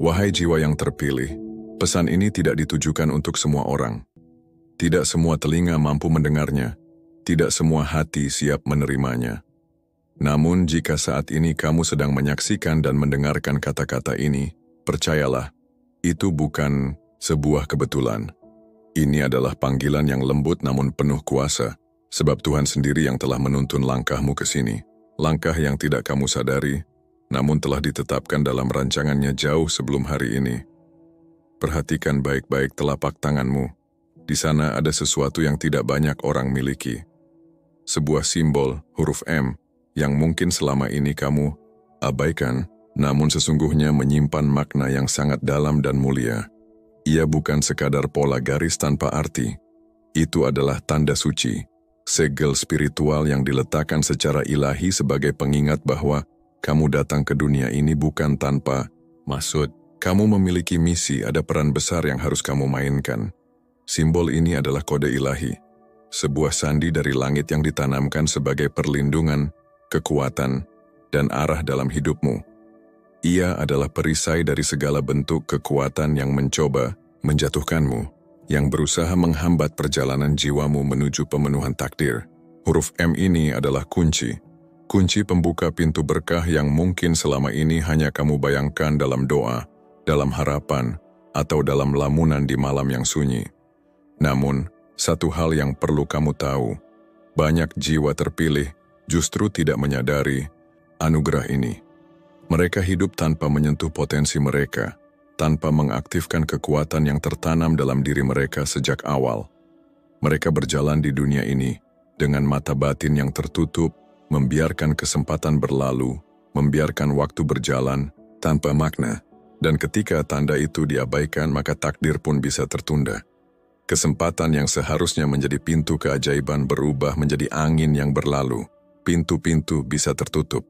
Wahai jiwa yang terpilih, pesan ini tidak ditujukan untuk semua orang. Tidak semua telinga mampu mendengarnya, tidak semua hati siap menerimanya. Namun jika saat ini kamu sedang menyaksikan dan mendengarkan kata-kata ini, percayalah, itu bukan sebuah kebetulan. Ini adalah panggilan yang lembut namun penuh kuasa, sebab Tuhan sendiri yang telah menuntun langkahmu ke sini. Langkah yang tidak kamu sadari, namun telah ditetapkan dalam rancangannya jauh sebelum hari ini. Perhatikan baik-baik telapak tanganmu. Di sana ada sesuatu yang tidak banyak orang miliki. Sebuah simbol, huruf M, yang mungkin selama ini kamu abaikan, namun sesungguhnya menyimpan makna yang sangat dalam dan mulia. Ia bukan sekadar pola garis tanpa arti. Itu adalah tanda suci, segel spiritual yang diletakkan secara ilahi sebagai pengingat bahwa kamu datang ke dunia ini bukan tanpa maksud. Kamu memiliki misi, ada peran besar yang harus kamu mainkan. Simbol ini adalah kode ilahi, sebuah sandi dari langit yang ditanamkan sebagai perlindungan, kekuatan, dan arah dalam hidupmu. Ia adalah perisai dari segala bentuk kekuatan yang mencoba menjatuhkanmu, yang berusaha menghambat perjalanan jiwamu menuju pemenuhan takdir. Huruf M ini adalah kunci pembuka pintu berkah yang mungkin selama ini hanya kamu bayangkan dalam doa, dalam harapan, atau dalam lamunan di malam yang sunyi. Namun, satu hal yang perlu kamu tahu, banyak jiwa terpilih justru tidak menyadari anugerah ini. Mereka hidup tanpa menyentuh potensi mereka, tanpa mengaktifkan kekuatan yang tertanam dalam diri mereka sejak awal. Mereka berjalan di dunia ini dengan mata batin yang tertutup, membiarkan kesempatan berlalu, membiarkan waktu berjalan tanpa makna. Dan ketika tanda itu diabaikan, maka takdir pun bisa tertunda. Kesempatan yang seharusnya menjadi pintu keajaiban berubah menjadi angin yang berlalu. Pintu-pintu bisa tertutup.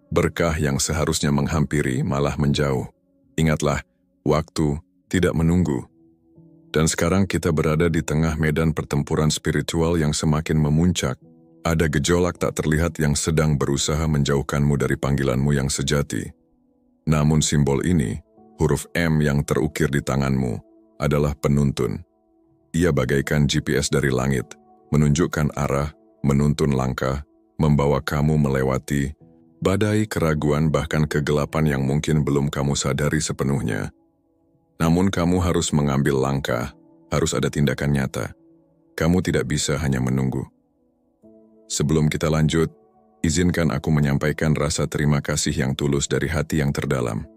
Berkah yang seharusnya menghampiri malah menjauh. Ingatlah, waktu tidak menunggu. Dan sekarang kita berada di tengah medan pertempuran spiritual yang semakin memuncak. Ada gejolak tak terlihat yang sedang berusaha menjauhkanmu dari panggilanmu yang sejati. Namun simbol ini, huruf M yang terukir di tanganmu, adalah penuntun. Ia bagaikan GPS dari langit, menunjukkan arah, menuntun langkah, membawa kamu melewati badai keraguan bahkan kegelapan yang mungkin belum kamu sadari sepenuhnya. Namun kamu harus mengambil langkah, harus ada tindakan nyata. Kamu tidak bisa hanya menunggu. Sebelum kita lanjut, izinkan aku menyampaikan rasa terima kasih yang tulus dari hati yang terdalam.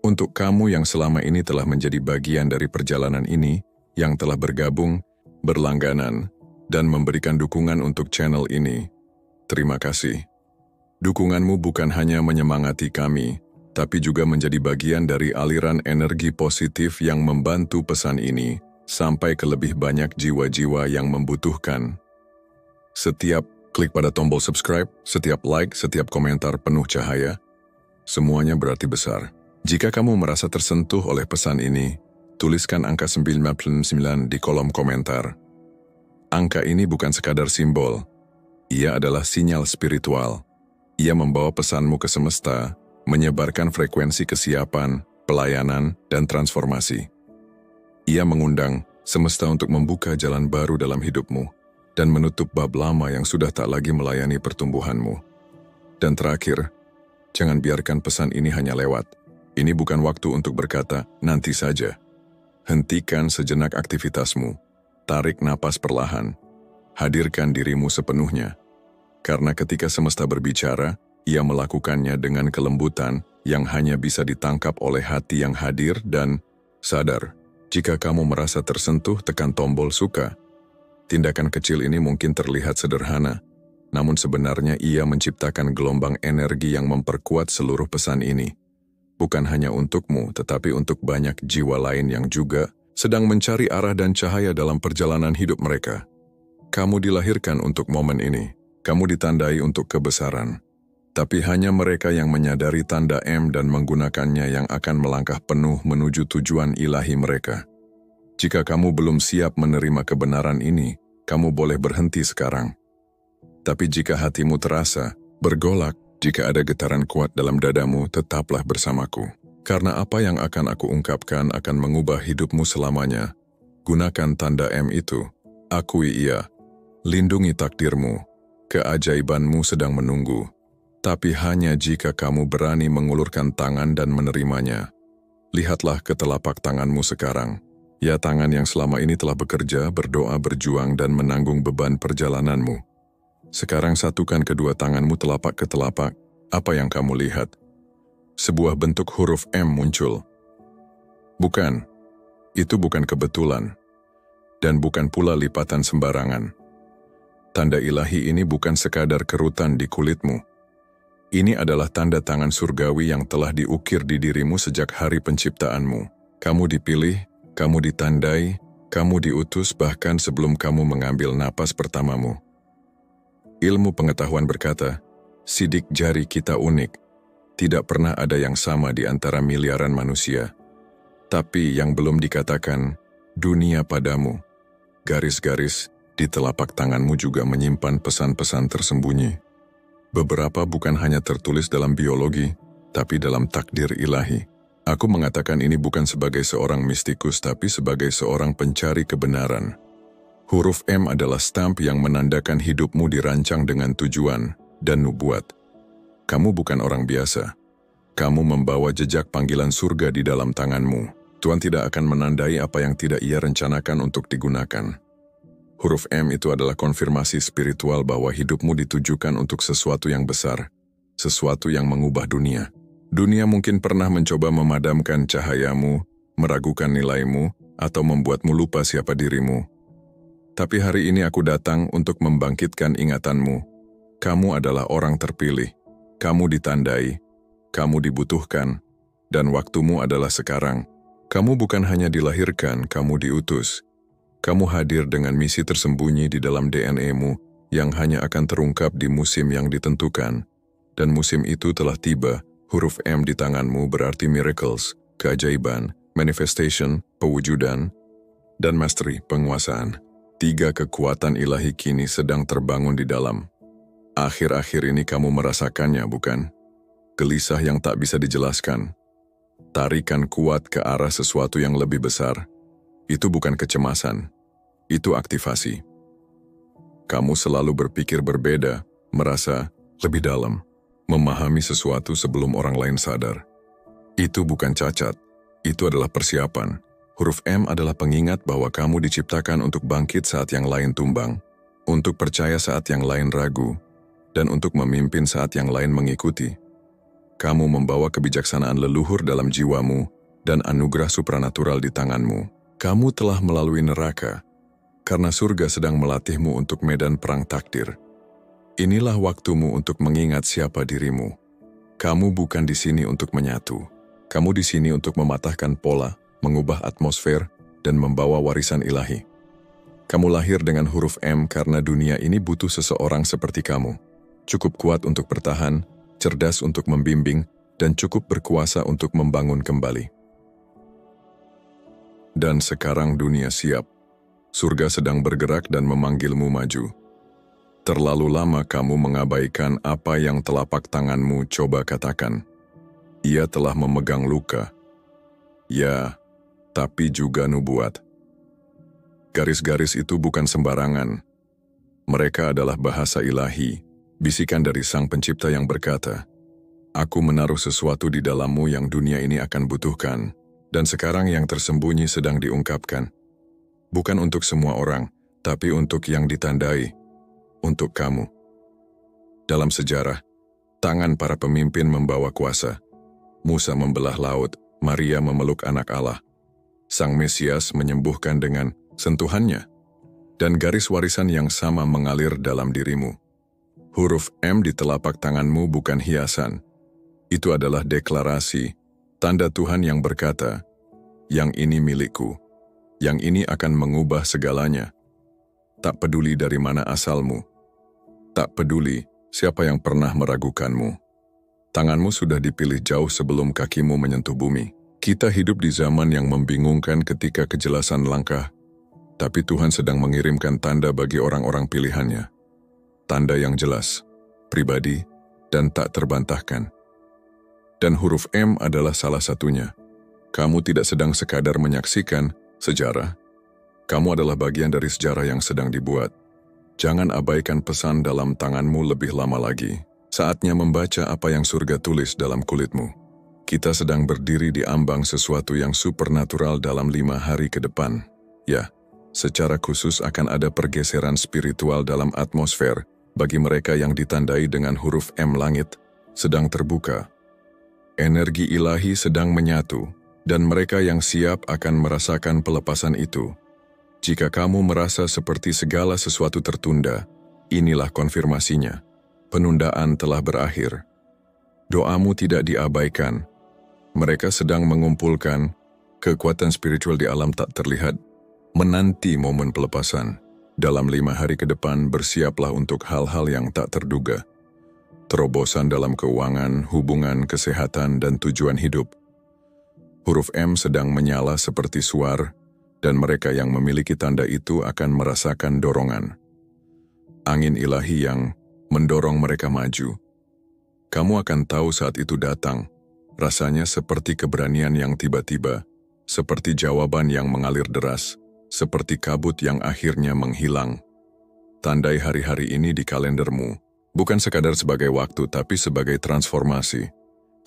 Untuk kamu yang selama ini telah menjadi bagian dari perjalanan ini, yang telah bergabung, berlangganan, dan memberikan dukungan untuk channel ini, terima kasih. Dukunganmu bukan hanya menyemangati kami, tapi juga menjadi bagian dari aliran energi positif yang membantu pesan ini sampai ke lebih banyak jiwa-jiwa yang membutuhkan. Setiap klik pada tombol subscribe, setiap like, setiap komentar penuh cahaya, semuanya berarti besar. Jika kamu merasa tersentuh oleh pesan ini, tuliskan angka 99 di kolom komentar. Angka ini bukan sekadar simbol, ia adalah sinyal spiritual. Ia membawa pesanmu ke semesta, menyebarkan frekuensi kesiapan, pelayanan, dan transformasi. Ia mengundang semesta untuk membuka jalan baru dalam hidupmu, dan menutup bab lama yang sudah tak lagi melayani pertumbuhanmu. Dan terakhir, jangan biarkan pesan ini hanya lewat. Ini bukan waktu untuk berkata, nanti saja. Hentikan sejenak aktivitasmu, tarik napas perlahan, hadirkan dirimu sepenuhnya. Karena ketika semesta berbicara, ia melakukannya dengan kelembutan yang hanya bisa ditangkap oleh hati yang hadir dan sadar. Jika kamu merasa tersentuh, tekan tombol suka. Tindakan kecil ini mungkin terlihat sederhana, namun sebenarnya ia menciptakan gelombang energi yang memperkuat seluruh pesan ini. Bukan hanya untukmu, tetapi untuk banyak jiwa lain yang juga sedang mencari arah dan cahaya dalam perjalanan hidup mereka. Kamu dilahirkan untuk momen ini. Kamu ditandai untuk kebesaran. Tapi hanya mereka yang menyadari tanda M dan menggunakannya yang akan melangkah penuh menuju tujuan ilahi mereka. Jika kamu belum siap menerima kebenaran ini, kamu boleh berhenti sekarang. Tapi jika hatimu terasa bergolak, jika ada getaran kuat dalam dadamu, tetaplah bersamaku. Karena apa yang akan aku ungkapkan akan mengubah hidupmu selamanya. Gunakan tanda M itu. Akui ia. Lindungi takdirmu. Keajaibanmu sedang menunggu. Tapi hanya jika kamu berani mengulurkan tangan dan menerimanya. Lihatlah ke telapak tanganmu sekarang. Ya, tangan yang selama ini telah bekerja, berdoa, berjuang, dan menanggung beban perjalananmu. Sekarang satukan kedua tanganmu telapak ke telapak. Apa yang kamu lihat? Sebuah bentuk huruf M muncul. Bukan. Itu bukan kebetulan. Dan bukan pula lipatan sembarangan. Tanda ilahi ini bukan sekadar kerutan di kulitmu. Ini adalah tanda tangan surgawi yang telah diukir di dirimu sejak hari penciptaanmu. Kamu dipilih, kamu ditandai, kamu diutus bahkan sebelum kamu mengambil napas pertamamu. Ilmu pengetahuan berkata, sidik jari kita unik. Tidak pernah ada yang sama di antara miliaran manusia. Tapi yang belum dikatakan, dunia padamu. Garis-garis di telapak tanganmu juga menyimpan pesan-pesan tersembunyi. Beberapa bukan hanya tertulis dalam biologi, tapi dalam takdir ilahi. Aku mengatakan ini bukan sebagai seorang mistikus, tapi sebagai seorang pencari kebenaran. Huruf M adalah stamp yang menandakan hidupmu dirancang dengan tujuan dan nubuat. Kamu bukan orang biasa. Kamu membawa jejak panggilan surga di dalam tanganmu. Tuhan tidak akan menandai apa yang tidak Ia rencanakan untuk digunakan. Huruf M itu adalah konfirmasi spiritual bahwa hidupmu ditujukan untuk sesuatu yang besar, sesuatu yang mengubah dunia. Dunia mungkin pernah mencoba memadamkan cahayamu, meragukan nilaimu, atau membuatmu lupa siapa dirimu. Tapi hari ini aku datang untuk membangkitkan ingatanmu. Kamu adalah orang terpilih, kamu ditandai, kamu dibutuhkan, dan waktumu adalah sekarang. Kamu bukan hanya dilahirkan, kamu diutus. Kamu hadir dengan misi tersembunyi di dalam DNA-mu yang hanya akan terungkap di musim yang ditentukan. Dan musim itu telah tiba. Huruf M di tanganmu berarti miracles, keajaiban, manifestation, pewujudan, dan mastery, penguasaan. 3 kekuatan ilahi kini sedang terbangun di dalam. Akhir-akhir ini kamu merasakannya, bukan? Gelisah yang tak bisa dijelaskan. Tarikan kuat ke arah sesuatu yang lebih besar. Itu bukan kecemasan, itu aktivasi. Kamu selalu berpikir berbeda, merasa lebih dalam, memahami sesuatu sebelum orang lain sadar. Itu bukan cacat, itu adalah persiapan. Huruf M adalah pengingat bahwa kamu diciptakan untuk bangkit saat yang lain tumbang, untuk percaya saat yang lain ragu, dan untuk memimpin saat yang lain mengikuti. Kamu membawa kebijaksanaan leluhur dalam jiwamu dan anugerah supranatural di tanganmu. Kamu telah melalui neraka, karena surga sedang melatihmu untuk medan perang takdir. Inilah waktumu untuk mengingat siapa dirimu. Kamu bukan di sini untuk menyatu. Kamu di sini untuk mematahkan pola, mengubah atmosfer, dan membawa warisan ilahi. Kamu lahir dengan huruf M karena dunia ini butuh seseorang seperti kamu. Cukup kuat untuk bertahan, cerdas untuk membimbing, dan cukup berkuasa untuk membangun kembali. Dan sekarang dunia siap. Surga sedang bergerak dan memanggilmu maju. Terlalu lama kamu mengabaikan apa yang telapak tanganmu coba katakan. Ia telah memegang luka. Ya, tapi juga nubuat. Garis-garis itu bukan sembarangan. Mereka adalah bahasa ilahi, bisikan dari Sang Pencipta yang berkata, "Aku menaruh sesuatu di dalammu yang dunia ini akan butuhkan." Dan sekarang yang tersembunyi sedang diungkapkan. Bukan untuk semua orang, tapi untuk yang ditandai, untuk kamu. Dalam sejarah, tangan para pemimpin membawa kuasa. Musa membelah laut, Maria memeluk anak Allah. Sang Mesias menyembuhkan dengan sentuhannya. Dan garis warisan yang sama mengalir dalam dirimu. Huruf M di telapak tanganmu bukan hiasan. Itu adalah deklarasi, tanda Tuhan yang berkata, yang ini milikku, yang ini akan mengubah segalanya. Tak peduli dari mana asalmu, tak peduli siapa yang pernah meragukanmu. Tanganmu sudah dipilih jauh sebelum kakimu menyentuh bumi. Kita hidup di zaman yang membingungkan ketika kejelasan langka, tapi Tuhan sedang mengirimkan tanda bagi orang-orang pilihannya. Tanda yang jelas, pribadi, dan tak terbantahkan. Dan huruf M adalah salah satunya. Kamu tidak sedang sekadar menyaksikan sejarah. Kamu adalah bagian dari sejarah yang sedang dibuat. Jangan abaikan pesan dalam tanganmu lebih lama lagi. Saatnya membaca apa yang surga tulis dalam kulitmu. Kita sedang berdiri di ambang sesuatu yang supernatural dalam 5 hari ke depan. Ya, secara khusus akan ada pergeseran spiritual dalam atmosfer bagi mereka yang ditandai dengan huruf M langit sedang terbuka. Energi ilahi sedang menyatu, dan mereka yang siap akan merasakan pelepasan itu. Jika kamu merasa seperti segala sesuatu tertunda, inilah konfirmasinya. Penundaan telah berakhir. Doamu tidak diabaikan. Mereka sedang mengumpulkan kekuatan spiritual di alam tak terlihat, menanti momen pelepasan. Dalam 5 hari ke depan, bersiaplah untuk hal-hal yang tak terduga. Terobosan dalam keuangan, hubungan, kesehatan, dan tujuan hidup. Huruf M sedang menyala seperti suar, dan mereka yang memiliki tanda itu akan merasakan dorongan. Angin ilahi yang mendorong mereka maju. Kamu akan tahu saat itu datang. Rasanya seperti keberanian yang tiba-tiba, seperti jawaban yang mengalir deras, seperti kabut yang akhirnya menghilang. Tandai hari-hari ini di kalendermu, bukan sekadar sebagai waktu tapi sebagai transformasi.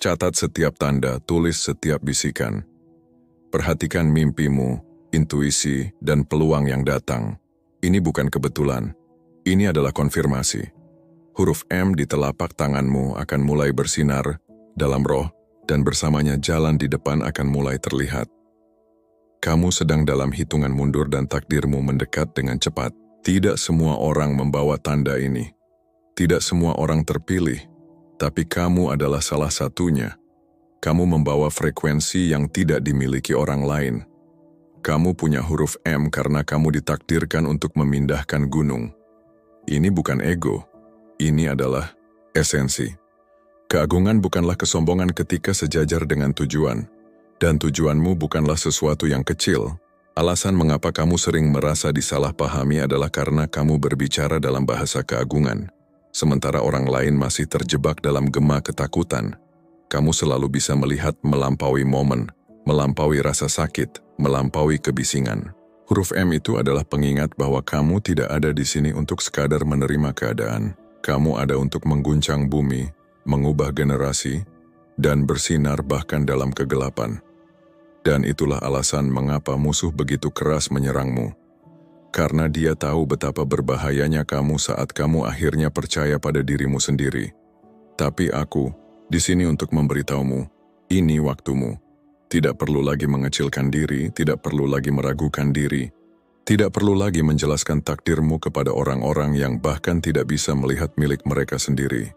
Catat setiap tanda, tulis setiap bisikan. Perhatikan mimpimu, intuisi, dan peluang yang datang. Ini bukan kebetulan. Ini adalah konfirmasi. Huruf M di telapak tanganmu akan mulai bersinar dalam roh, dan bersamanya jalan di depan akan mulai terlihat. Kamu sedang dalam hitungan mundur dan takdirmu mendekat dengan cepat. Tidak semua orang membawa tanda ini. Tidak semua orang terpilih, tapi kamu adalah salah satunya. Kamu membawa frekuensi yang tidak dimiliki orang lain. Kamu punya huruf M karena kamu ditakdirkan untuk memindahkan gunung. Ini bukan ego, ini adalah esensi. Keagungan bukanlah kesombongan ketika sejajar dengan tujuan, dan tujuanmu bukanlah sesuatu yang kecil. Alasan mengapa kamu sering merasa disalahpahami adalah karena kamu berbicara dalam bahasa keagungan, sementara orang lain masih terjebak dalam gema ketakutan. Kamu selalu bisa melihat melampaui momen, melampaui rasa sakit, melampaui kebisingan. Huruf M itu adalah pengingat bahwa kamu tidak ada di sini untuk sekadar menerima keadaan. Kamu ada untuk mengguncang bumi, mengubah generasi, dan bersinar bahkan dalam kegelapan. Dan itulah alasan mengapa musuh begitu keras menyerangmu. Karena dia tahu betapa berbahayanya kamu saat kamu akhirnya percaya pada dirimu sendiri. Tapi aku di sini untuk memberitahumu, ini waktumu. Tidak perlu lagi mengecilkan diri, tidak perlu lagi meragukan diri, tidak perlu lagi menjelaskan takdirmu kepada orang-orang yang bahkan tidak bisa melihat milik mereka sendiri.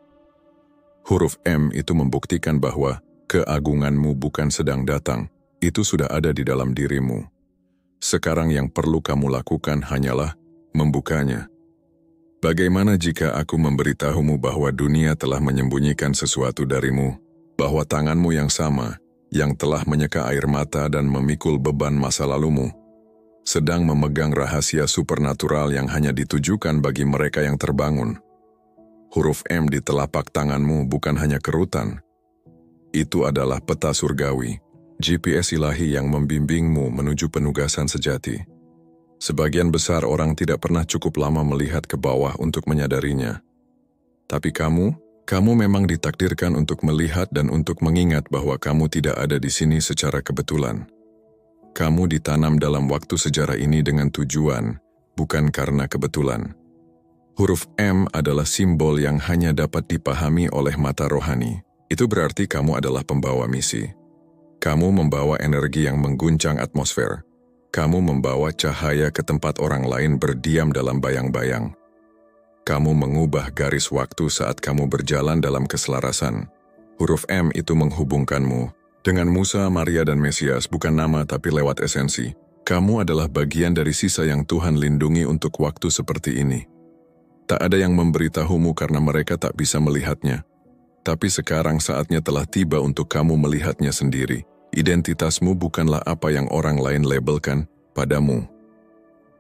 Huruf M itu membuktikan bahwa keagunganmu bukan sedang datang, itu sudah ada di dalam dirimu. Sekarang yang perlu kamu lakukan hanyalah membukanya. Bagaimana jika aku memberitahumu bahwa dunia telah menyembunyikan sesuatu darimu, bahwa tanganmu yang sama, yang telah menyeka air mata dan memikul beban masa lalumu, sedang memegang rahasia supernatural yang hanya ditujukan bagi mereka yang terbangun. Huruf M di telapak tanganmu bukan hanya kerutan. Itu adalah peta surgawi, GPS ilahi yang membimbingmu menuju penugasan sejati. Sebagian besar orang tidak pernah cukup lama melihat ke bawah untuk menyadarinya. Tapi kamu memang ditakdirkan untuk melihat dan untuk mengingat bahwa kamu tidak ada di sini secara kebetulan. Kamu ditanam dalam waktu sejarah ini dengan tujuan, bukan karena kebetulan. Huruf M adalah simbol yang hanya dapat dipahami oleh mata rohani. Itu berarti kamu adalah pembawa misi. Kamu membawa energi yang mengguncang atmosfer. Kamu membawa cahaya ke tempat orang lain berdiam dalam bayang-bayang. Kamu mengubah garis waktu saat kamu berjalan dalam keselarasan. Huruf M itu menghubungkanmu dengan Musa, Maria, dan Mesias, bukan nama tapi lewat esensi. Kamu adalah bagian dari sisa yang Tuhan lindungi untuk waktu seperti ini. Tak ada yang memberitahumu karena mereka tak bisa melihatnya. Tapi sekarang saatnya telah tiba untuk kamu melihatnya sendiri. Identitasmu bukanlah apa yang orang lain labelkan padamu.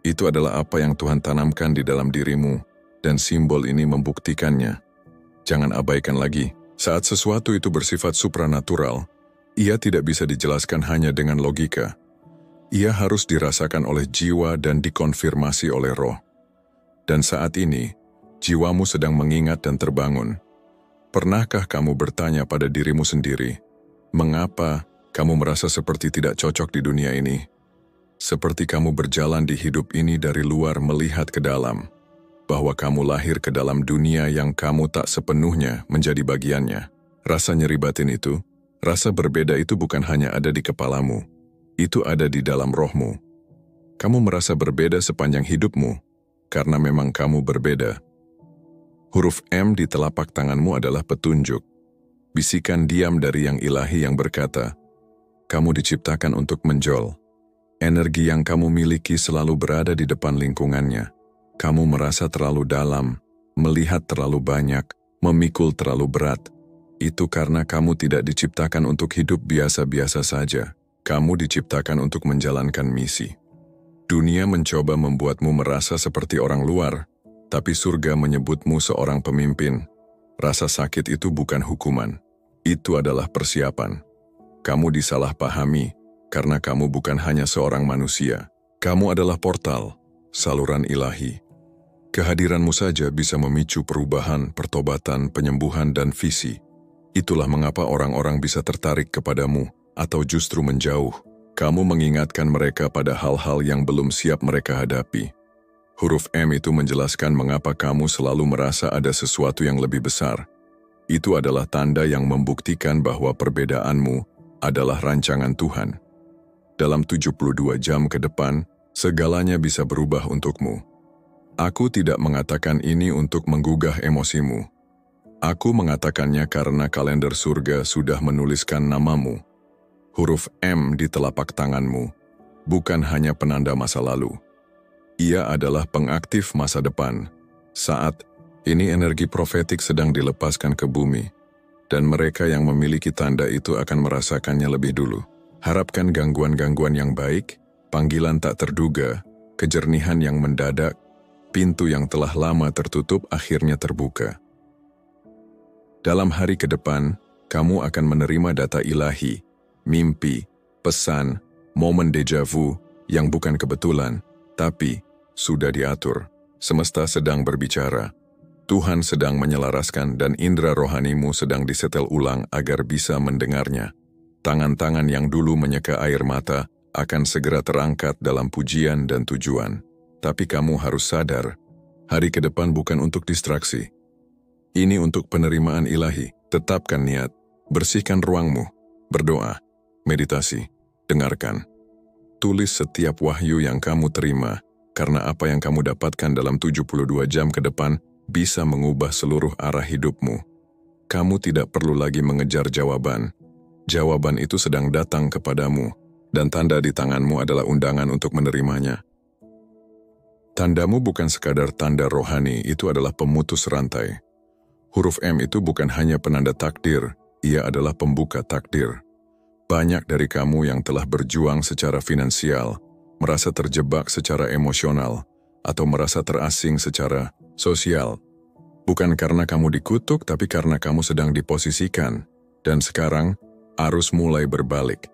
Itu adalah apa yang Tuhan tanamkan di dalam dirimu, dan simbol ini membuktikannya. Jangan abaikan lagi, Saat sesuatu itu bersifat supranatural, ia tidak bisa dijelaskan hanya dengan logika. Ia harus dirasakan oleh jiwa dan dikonfirmasi oleh roh. Dan saat ini, jiwamu sedang mengingat dan terbangun. Pernahkah kamu bertanya pada dirimu sendiri, mengapa kamu merasa seperti tidak cocok di dunia ini? Seperti kamu berjalan di hidup ini dari luar melihat ke dalam, bahwa kamu lahir ke dalam dunia yang kamu tak sepenuhnya menjadi bagiannya. Rasa nyeri batin itu, rasa berbeda itu bukan hanya ada di kepalamu, itu ada di dalam rohmu. Kamu merasa berbeda sepanjang hidupmu, karena memang kamu berbeda. Huruf M di telapak tanganmu adalah petunjuk. Bisikan diam dari yang ilahi yang berkata, kamu diciptakan untuk menjol. Energi yang kamu miliki selalu berada di depan lingkungannya. Kamu merasa terlalu dalam, melihat terlalu banyak, memikul terlalu berat. Itu karena kamu tidak diciptakan untuk hidup biasa-biasa saja. Kamu diciptakan untuk menjalankan misi. Dunia mencoba membuatmu merasa seperti orang luar, tapi surga menyebutmu seorang pemimpin. Rasa sakit itu bukan hukuman. Itu adalah persiapan. Kamu disalahpahami, karena kamu bukan hanya seorang manusia. Kamu adalah portal, saluran ilahi. Kehadiranmu saja bisa memicu perubahan, pertobatan, penyembuhan, dan visi. Itulah mengapa orang-orang bisa tertarik kepadamu atau justru menjauh. Kamu mengingatkan mereka pada hal-hal yang belum siap mereka hadapi. Huruf M itu menjelaskan mengapa kamu selalu merasa ada sesuatu yang lebih besar. Itu adalah tanda yang membuktikan bahwa perbedaanmu adalah rancangan Tuhan. Dalam 72 jam ke depan, segalanya bisa berubah untukmu. Aku tidak mengatakan ini untuk menggugah emosimu. Aku mengatakannya karena kalender surga sudah menuliskan namamu. Huruf M di telapak tanganmu bukan hanya penanda masa lalu. Ia adalah pengaktif masa depan. Saat ini energi profetik sedang dilepaskan ke bumi, dan mereka yang memiliki tanda itu akan merasakannya lebih dulu. Harapkan gangguan-gangguan yang baik, panggilan tak terduga, kejernihan yang mendadak, pintu yang telah lama tertutup akhirnya terbuka. Dalam hari ke depan, kamu akan menerima data ilahi, mimpi, pesan, momen deja vu yang bukan kebetulan, tapi sudah diatur. Semesta sedang berbicara. Tuhan sedang menyelaraskan dan indera rohanimu sedang disetel ulang agar bisa mendengarnya. Tangan-tangan yang dulu menyeka air mata akan segera terangkat dalam pujian dan tujuan. Tapi kamu harus sadar, hari ke depan bukan untuk distraksi. Ini untuk penerimaan ilahi. Tetapkan niat, bersihkan ruangmu, berdoa, meditasi, dengarkan. Tulis setiap wahyu yang kamu terima, karena apa yang kamu dapatkan dalam 72 jam ke depan bisa mengubah seluruh arah hidupmu. Kamu tidak perlu lagi mengejar jawaban. Jawaban itu sedang datang kepadamu, dan tanda di tanganmu adalah undangan untuk menerimanya. Tandamu bukan sekadar tanda rohani, itu adalah pemutus rantai. Huruf M itu bukan hanya penanda takdir, ia adalah pembuka takdir. Banyak dari kamu yang telah berjuang secara finansial, merasa terjebak secara emosional, atau merasa terasing secara sosial. Bukan karena kamu dikutuk, tapi karena kamu sedang diposisikan. Dan sekarang, arus mulai berbalik.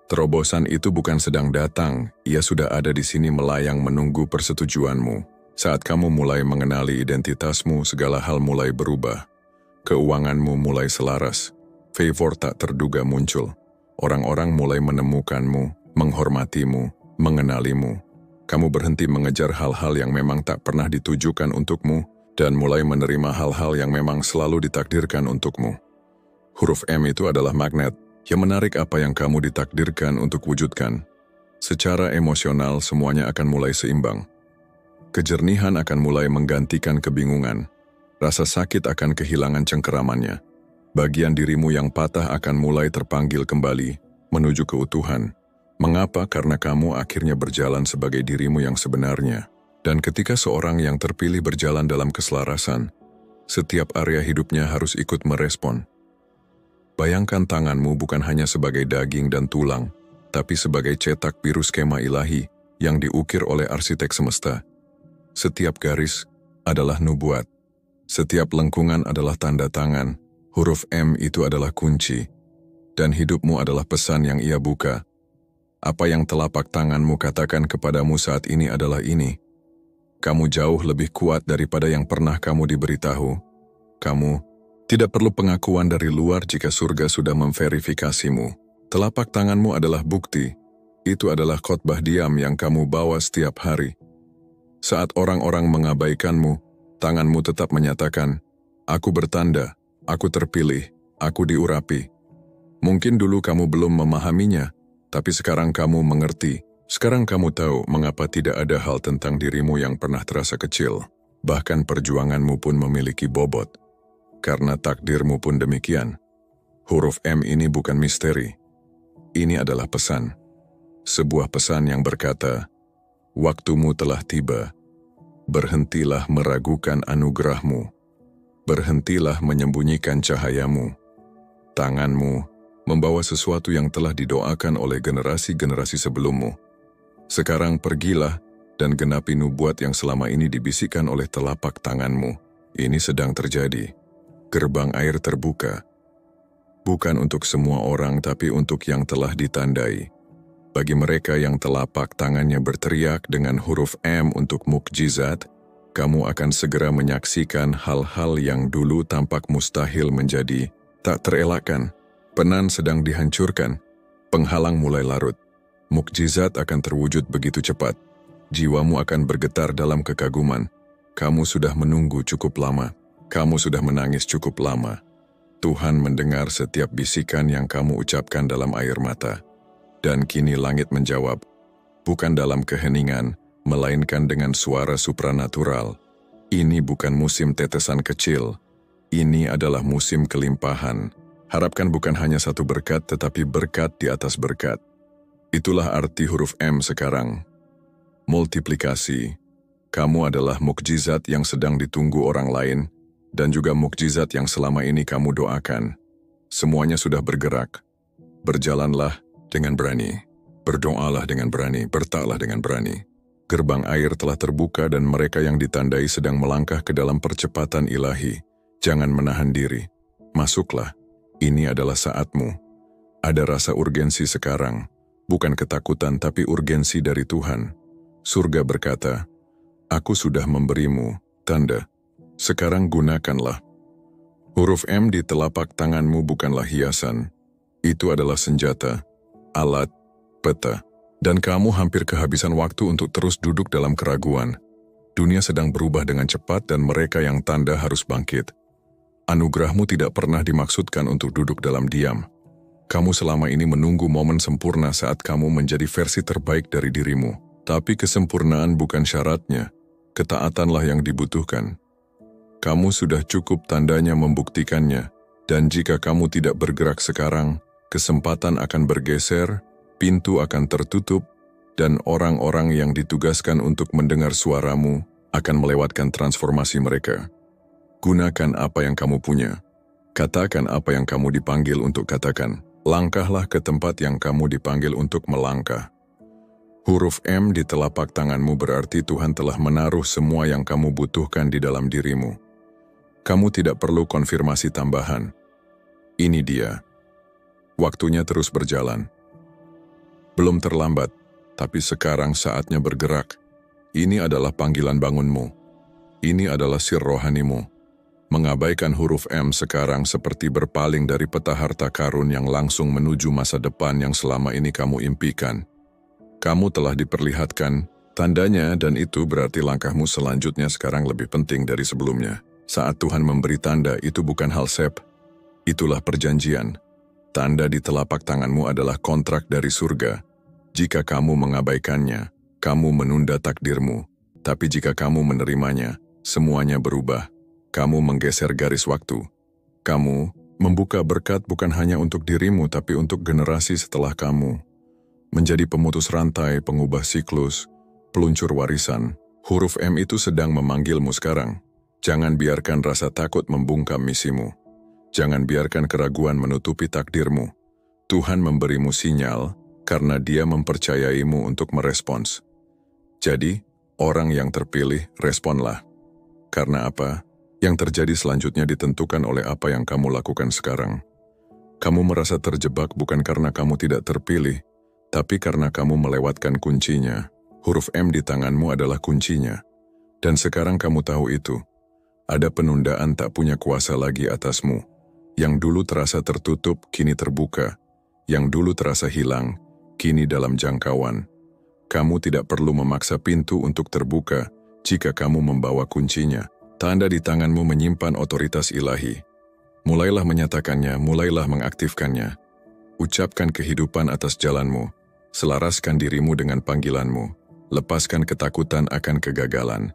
Terobosan itu bukan sedang datang, ia sudah ada di sini melayang menunggu persetujuanmu. Saat kamu mulai mengenali identitasmu, segala hal mulai berubah. Keuanganmu mulai selaras, favor tak terduga muncul. Orang-orang mulai menemukanmu, menghormatimu, mengenalimu. Kamu berhenti mengejar hal-hal yang memang tak pernah ditujukan untukmu, dan mulai menerima hal-hal yang memang selalu ditakdirkan untukmu. Huruf M itu adalah magnet, yang menarik apa yang kamu ditakdirkan untuk wujudkan. Secara emosional, semuanya akan mulai seimbang. Kejernihan akan mulai menggantikan kebingungan. Rasa sakit akan kehilangan cengkeramannya. Bagian dirimu yang patah akan mulai terpanggil kembali, menuju keutuhan. Mengapa? Karena kamu akhirnya berjalan sebagai dirimu yang sebenarnya. Dan ketika seorang yang terpilih berjalan dalam keselarasan, setiap area hidupnya harus ikut merespon. Bayangkan tanganmu bukan hanya sebagai daging dan tulang, tapi sebagai cetak biru skema ilahi yang diukir oleh arsitek semesta. Setiap garis adalah nubuat. Setiap lengkungan adalah tanda tangan. Huruf M itu adalah kunci, dan hidupmu adalah pesan yang ia buka. Apa yang telapak tanganmu katakan kepadamu saat ini adalah ini. Kamu jauh lebih kuat daripada yang pernah kamu diberitahu. Kamu tidak perlu pengakuan dari luar jika surga sudah memverifikasimu. Telapak tanganmu adalah bukti. Itu adalah khotbah diam yang kamu bawa setiap hari. Saat orang-orang mengabaikanmu, tanganmu tetap menyatakan, "Aku bertanda, aku terpilih, aku diurapi." Mungkin dulu kamu belum memahaminya, tapi sekarang kamu mengerti. Sekarang kamu tahu mengapa tidak ada hal tentang dirimu yang pernah terasa kecil. Bahkan perjuanganmu pun memiliki bobot. Karena takdirmu pun demikian. Huruf M ini bukan misteri. Ini adalah pesan. Sebuah pesan yang berkata, "Waktumu telah tiba. Berhentilah meragukan anugerahmu. Berhentilah menyembunyikan cahayamu. Tanganmu membawa sesuatu yang telah didoakan oleh generasi-generasi sebelummu. Sekarang pergilah dan genapi nubuat yang selama ini dibisikkan oleh telapak tanganmu. Ini sedang terjadi. Gerbang air terbuka. Bukan untuk semua orang, tapi untuk yang telah ditandai. Bagi mereka yang telapak tangannya berteriak dengan huruf M untuk mukjizat, kamu akan segera menyaksikan hal-hal yang dulu tampak mustahil menjadi tak terelakkan. Penan sedang dihancurkan, penghalang mulai larut. Mukjizat akan terwujud begitu cepat. Jiwamu akan bergetar dalam kekaguman. Kamu sudah menunggu cukup lama. Kamu sudah menangis cukup lama. Tuhan mendengar setiap bisikan yang kamu ucapkan dalam air mata. Dan kini langit menjawab, bukan dalam keheningan, melainkan dengan suara supranatural. Ini bukan musim tetesan kecil. Ini adalah musim kelimpahan. Harapkan bukan hanya satu berkat, tetapi berkat di atas berkat. Itulah arti huruf M sekarang. Multiplikasi. Kamu adalah mukjizat yang sedang ditunggu orang lain, dan juga mukjizat yang selama ini kamu doakan. Semuanya sudah bergerak. Berjalanlah dengan berani. Berdoalah dengan berani, bertaklah dengan berani. Gerbang air telah terbuka dan mereka yang ditandai sedang melangkah ke dalam percepatan ilahi. Jangan menahan diri. Masuklah. Ini adalah saatmu. Ada rasa urgensi sekarang. Bukan ketakutan, tapi urgensi dari Tuhan. Surga berkata, "Aku sudah memberimu tanda. Sekarang gunakanlah." Huruf M di telapak tanganmu bukanlah hiasan. Itu adalah senjata, alat, peta. Dan kamu hampir kehabisan waktu untuk terus duduk dalam keraguan. Dunia sedang berubah dengan cepat dan mereka yang tanda harus bangkit. Anugerahmu tidak pernah dimaksudkan untuk duduk dalam diam. Kamu selama ini menunggu momen sempurna saat kamu menjadi versi terbaik dari dirimu. Tapi kesempurnaan bukan syaratnya. Ketaatanlah yang dibutuhkan. Kamu sudah cukup tandanya membuktikannya. Dan jika kamu tidak bergerak sekarang, kesempatan akan bergeser, pintu akan tertutup, dan orang-orang yang ditugaskan untuk mendengar suaramu akan melewatkan transformasi mereka. Gunakan apa yang kamu punya. Katakan apa yang kamu dipanggil untuk katakan. Langkahlah ke tempat yang kamu dipanggil untuk melangkah. Huruf M di telapak tanganmu berarti Tuhan telah menaruh semua yang kamu butuhkan di dalam dirimu. Kamu tidak perlu konfirmasi tambahan. Ini dia. Waktunya terus berjalan. Belum terlambat, tapi sekarang saatnya bergerak. Ini adalah panggilan bangunmu. Ini adalah sir rohanimu. Mengabaikan huruf M sekarang seperti berpaling dari peta harta karun yang langsung menuju masa depan yang selama ini kamu impikan. Kamu telah diperlihatkan tandanya dan itu berarti langkahmu selanjutnya sekarang lebih penting dari sebelumnya. Saat Tuhan memberi tanda itu bukan hal sep. Itulah perjanjian. Tanda di telapak tanganmu adalah kontrak dari surga. Jika kamu mengabaikannya, kamu menunda takdirmu. Tapi jika kamu menerimanya, semuanya berubah. Kamu menggeser garis waktu. Kamu membuka berkat bukan hanya untuk dirimu, tapi untuk generasi setelah kamu. Menjadi pemutus rantai, pengubah siklus, peluncur warisan. Huruf M itu sedang memanggilmu sekarang. Jangan biarkan rasa takut membungkam misimu. Jangan biarkan keraguan menutupi takdirmu. Tuhan memberimu sinyal karena Dia mempercayaimu untuk merespons. Jadi, orang yang terpilih, responlah. Karena apa? Yang terjadi selanjutnya ditentukan oleh apa yang kamu lakukan sekarang. Kamu merasa terjebak bukan karena kamu tidak terpilih, tapi karena kamu melewatkan kuncinya. Huruf M di tanganmu adalah kuncinya. Dan sekarang kamu tahu itu. Ada penundaan tak punya kuasa lagi atasmu. Yang dulu terasa tertutup, kini terbuka. Yang dulu terasa hilang, kini dalam jangkauan. Kamu tidak perlu memaksa pintu untuk terbuka jika kamu membawa kuncinya. Tanda di tanganmu menyimpan otoritas ilahi. Mulailah menyatakannya, mulailah mengaktifkannya. Ucapkan kehidupan atas jalanmu. Selaraskan dirimu dengan panggilanmu. Lepaskan ketakutan akan kegagalan.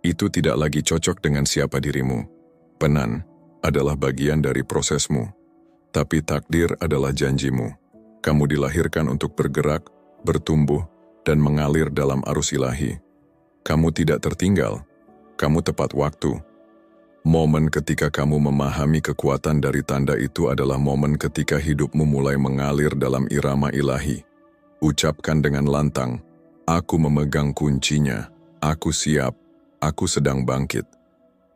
Itu tidak lagi cocok dengan siapa dirimu. Penan adalah bagian dari prosesmu. Tapi takdir adalah janjimu. Kamu dilahirkan untuk bergerak, bertumbuh, dan mengalir dalam arus ilahi. Kamu tidak tertinggal. Kamu tepat waktu. Momen ketika kamu memahami kekuatan dari tanda itu adalah momen ketika hidupmu mulai mengalir dalam irama ilahi. Ucapkan dengan lantang, aku memegang kuncinya, aku siap, aku sedang bangkit.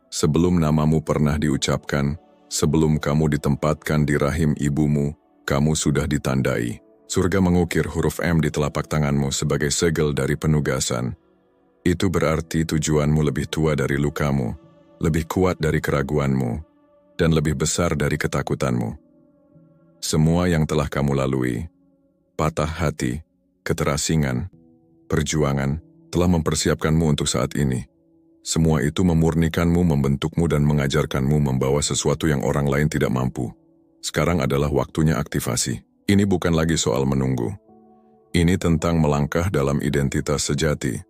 Sebelum namamu pernah diucapkan, sebelum kamu ditempatkan di rahim ibumu, kamu sudah ditandai. Surga mengukir huruf M di telapak tanganmu sebagai segel dari penugasan. Itu berarti tujuanmu lebih tua dari lukamu, lebih kuat dari keraguanmu, dan lebih besar dari ketakutanmu. Semua yang telah kamu lalui, patah hati, keterasingan, perjuangan, telah mempersiapkanmu untuk saat ini. Semua itu memurnikanmu, membentukmu, dan mengajarkanmu membawa sesuatu yang orang lain tidak mampu. Sekarang adalah waktunya aktivasi. Ini bukan lagi soal menunggu. Ini tentang melangkah dalam identitas sejati.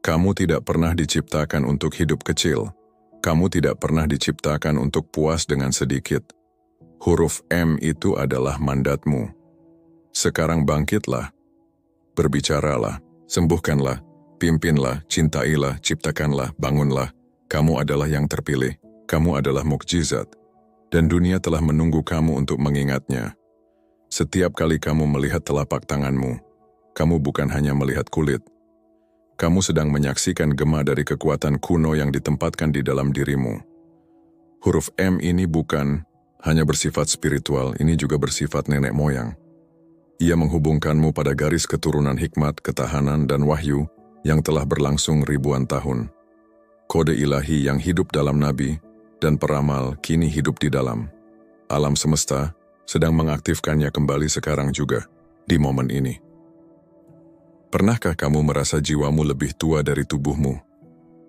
Kamu tidak pernah diciptakan untuk hidup kecil. Kamu tidak pernah diciptakan untuk puas dengan sedikit. Huruf M itu adalah mandatmu. Sekarang bangkitlah. Berbicaralah, sembuhkanlah, pimpinlah, cintailah, ciptakanlah, bangunlah. Kamu adalah yang terpilih. Kamu adalah mukjizat. Dan dunia telah menunggu kamu untuk mengingatnya. Setiap kali kamu melihat telapak tanganmu, kamu bukan hanya melihat kulit. Kamu sedang menyaksikan gema dari kekuatan kuno yang ditempatkan di dalam dirimu. Huruf M ini bukan hanya bersifat spiritual, ini juga bersifat nenek moyang. Ia menghubungkanmu pada garis keturunan hikmat, ketahanan, dan wahyu yang telah berlangsung ribuan tahun. Kode ilahi yang hidup dalam nabi dan peramal kini hidup di dalam. Alam semesta sedang mengaktifkannya kembali sekarang juga, di momen ini. Pernahkah kamu merasa jiwamu lebih tua dari tubuhmu?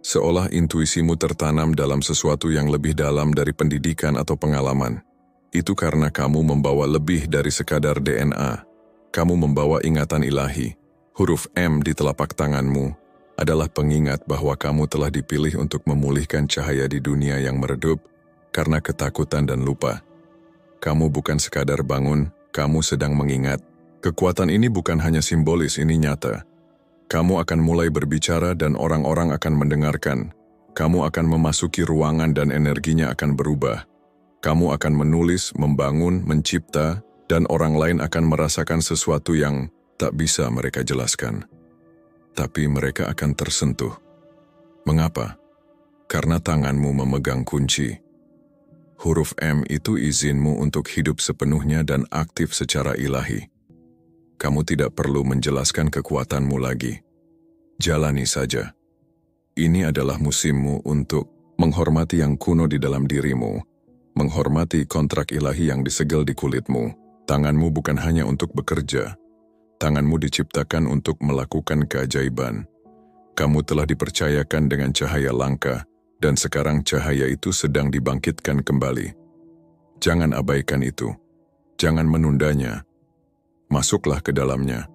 Seolah intuisimu tertanam dalam sesuatu yang lebih dalam dari pendidikan atau pengalaman. Itu karena kamu membawa lebih dari sekadar DNA. Kamu membawa ingatan ilahi. Huruf M di telapak tanganmu adalah pengingat bahwa kamu telah dipilih untuk memulihkan cahaya di dunia yang meredup karena ketakutan dan lupa. Kamu bukan sekadar bangun, kamu sedang mengingat. Kekuatan ini bukan hanya simbolis, ini nyata. Kamu akan mulai berbicara dan orang-orang akan mendengarkan. Kamu akan memasuki ruangan dan energinya akan berubah. Kamu akan menulis, membangun, mencipta, dan orang lain akan merasakan sesuatu yang tak bisa mereka jelaskan. Tapi mereka akan tersentuh. Mengapa? Karena tanganmu memegang kunci. Huruf M itu izinmu untuk hidup sepenuhnya dan aktif secara ilahi. Kamu tidak perlu menjelaskan kekuatanmu lagi. Jalani saja. Ini adalah musimmu untuk menghormati yang kuno di dalam dirimu, menghormati kontrak ilahi yang disegel di kulitmu. Tanganmu bukan hanya untuk bekerja. Tanganmu diciptakan untuk melakukan keajaiban. Kamu telah dipercayakan dengan cahaya langka, dan sekarang cahaya itu sedang dibangkitkan kembali. Jangan abaikan itu. Jangan menundanya. Masuklah ke dalamnya.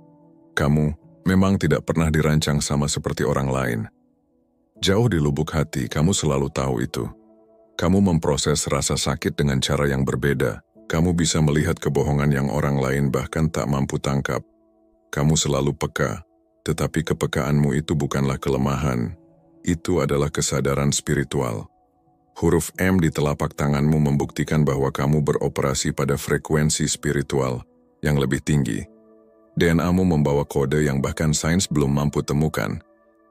Kamu memang tidak pernah dirancang sama seperti orang lain. Jauh di lubuk hati, kamu selalu tahu itu. Kamu memproses rasa sakit dengan cara yang berbeda. Kamu bisa melihat kebohongan yang orang lain bahkan tak mampu tangkap. Kamu selalu peka, tetapi kepekaanmu itu bukanlah kelemahan. Itu adalah kesadaran spiritual. Huruf M di telapak tanganmu membuktikan bahwa kamu beroperasi pada frekuensi spiritual yang lebih tinggi. DNA-mu membawa kode yang bahkan sains belum mampu temukan,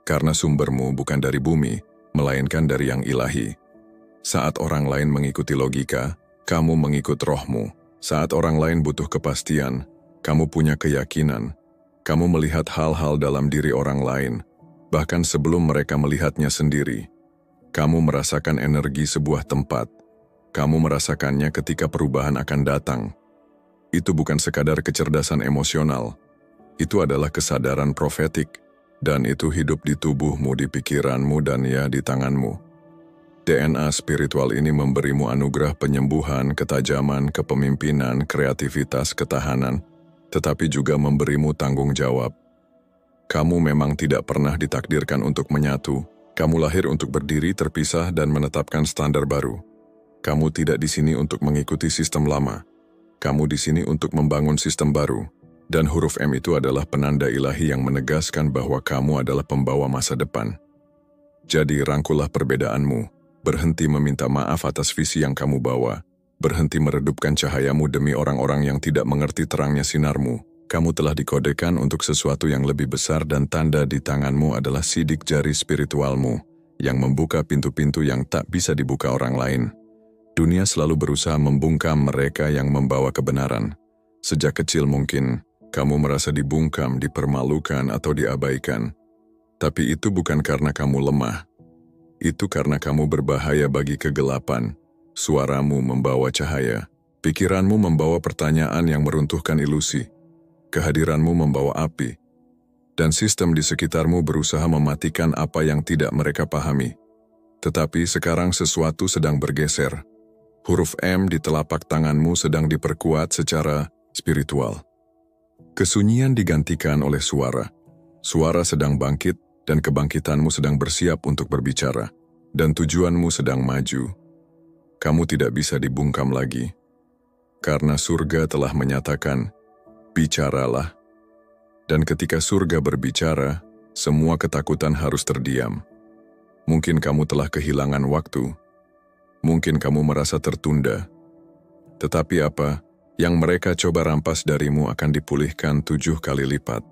karena sumbermu bukan dari bumi, melainkan dari yang ilahi. Saat orang lain mengikuti logika, kamu mengikut rohmu. Saat orang lain butuh kepastian, kamu punya keyakinan. Kamu melihat hal-hal dalam diri orang lain, bahkan sebelum mereka melihatnya sendiri. Kamu merasakan energi sebuah tempat. Kamu merasakannya ketika perubahan akan datang. Itu bukan sekadar kecerdasan emosional. Itu adalah kesadaran profetik. Dan itu hidup di tubuhmu, di pikiranmu, dan ya di tanganmu. DNA spiritual ini memberimu anugerah penyembuhan, ketajaman, kepemimpinan, kreativitas, ketahanan, tetapi juga memberimu tanggung jawab. Kamu memang tidak pernah ditakdirkan untuk menyatu. Kamu lahir untuk berdiri, terpisah, dan menetapkan standar baru. Kamu tidak di sini untuk mengikuti sistem lama. Kamu di sini untuk membangun sistem baru. Dan huruf M itu adalah penanda ilahi yang menegaskan bahwa kamu adalah pembawa masa depan. Jadi rangkullah perbedaanmu. Berhenti meminta maaf atas visi yang kamu bawa. Berhenti meredupkan cahayamu demi orang-orang yang tidak mengerti terangnya sinarmu. Kamu telah dikodekan untuk sesuatu yang lebih besar dan tanda di tanganmu adalah sidik jari spiritualmu yang membuka pintu-pintu yang tak bisa dibuka orang lain. Dunia selalu berusaha membungkam mereka yang membawa kebenaran. Sejak kecil mungkin, kamu merasa dibungkam, dipermalukan, atau diabaikan. Tapi itu bukan karena kamu lemah. Itu karena kamu berbahaya bagi kegelapan. Suaramu membawa cahaya. Pikiranmu membawa pertanyaan yang meruntuhkan ilusi. Kehadiranmu membawa api. Dan sistem di sekitarmu berusaha mematikan apa yang tidak mereka pahami. Tetapi sekarang sesuatu sedang bergeser. Huruf M di telapak tanganmu sedang diperkuat secara spiritual. Kesunyian digantikan oleh suara. Suara sedang bangkit dan kebangkitanmu sedang bersiap untuk berbicara. Dan tujuanmu sedang maju. Kamu tidak bisa dibungkam lagi. Karena surga telah menyatakan, bicaralah. Dan ketika surga berbicara, semua ketakutan harus terdiam. Mungkin kamu telah kehilangan waktu. Mungkin kamu merasa tertunda. Tetapi apa yang mereka coba rampas darimu akan dipulihkan 7 kali lipat.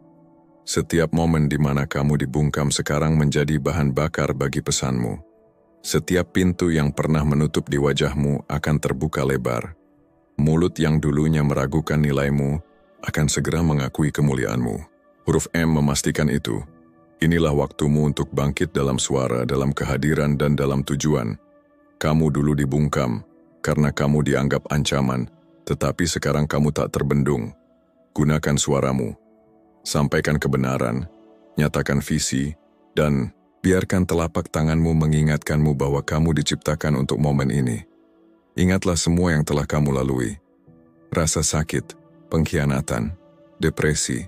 Setiap momen di mana kamu dibungkam sekarang menjadi bahan bakar bagi pesanmu. Setiap pintu yang pernah menutup di wajahmu akan terbuka lebar. Mulut yang dulunya meragukan nilaimu akan segera mengakui kemuliaanmu. Huruf M memastikan itu. Inilah waktumu untuk bangkit dalam suara, dalam kehadiran, dan dalam tujuan. Kamu dulu dibungkam karena kamu dianggap ancaman, tetapi sekarang kamu tak terbendung. Gunakan suaramu. Sampaikan kebenaran, nyatakan visi, dan biarkan telapak tanganmu mengingatkanmu bahwa kamu diciptakan untuk momen ini. Ingatlah semua yang telah kamu lalui. Rasa sakit, pengkhianatan, depresi,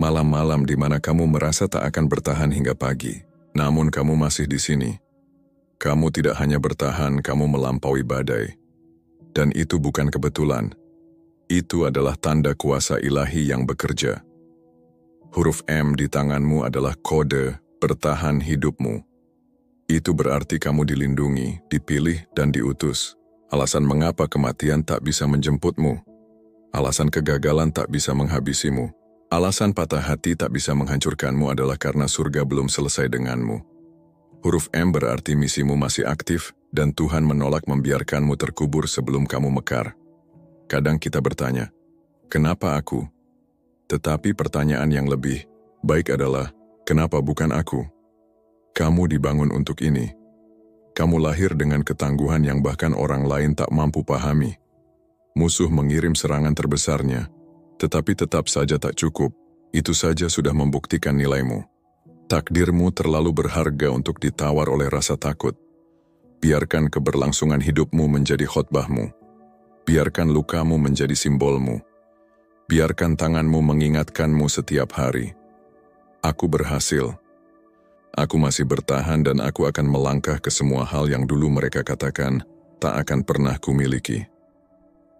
malam-malam di mana kamu merasa tak akan bertahan hingga pagi. Namun kamu masih di sini. Kamu tidak hanya bertahan, kamu melampaui badai. Dan itu bukan kebetulan. Itu adalah tanda kuasa ilahi yang bekerja. Huruf M di tanganmu adalah kode bertahan hidupmu. Itu berarti kamu dilindungi, dipilih, dan diutus. Alasan mengapa kematian tak bisa menjemputmu. Alasan kegagalan tak bisa menghabisimu. Alasan patah hati tak bisa menghancurkanmu adalah karena surga belum selesai denganmu. Huruf M berarti misimu masih aktif dan Tuhan menolak membiarkanmu terkubur sebelum kamu mekar. Kadang kita bertanya, kenapa aku? Tetapi pertanyaan yang lebih baik adalah, kenapa bukan aku? Kamu dibangun untuk ini. Kamu lahir dengan ketangguhan yang bahkan orang lain tak mampu pahami. Musuh mengirim serangan terbesarnya, tetapi tetap saja tak cukup. Itu saja sudah membuktikan nilaimu. Takdirmu terlalu berharga untuk ditawar oleh rasa takut. Biarkan keberlangsungan hidupmu menjadi khotbahmu. Biarkan lukamu menjadi simbolmu. Biarkan tanganmu mengingatkanmu setiap hari. Aku berhasil. Aku masih bertahan dan aku akan melangkah ke semua hal yang dulu mereka katakan tak akan pernah kumiliki.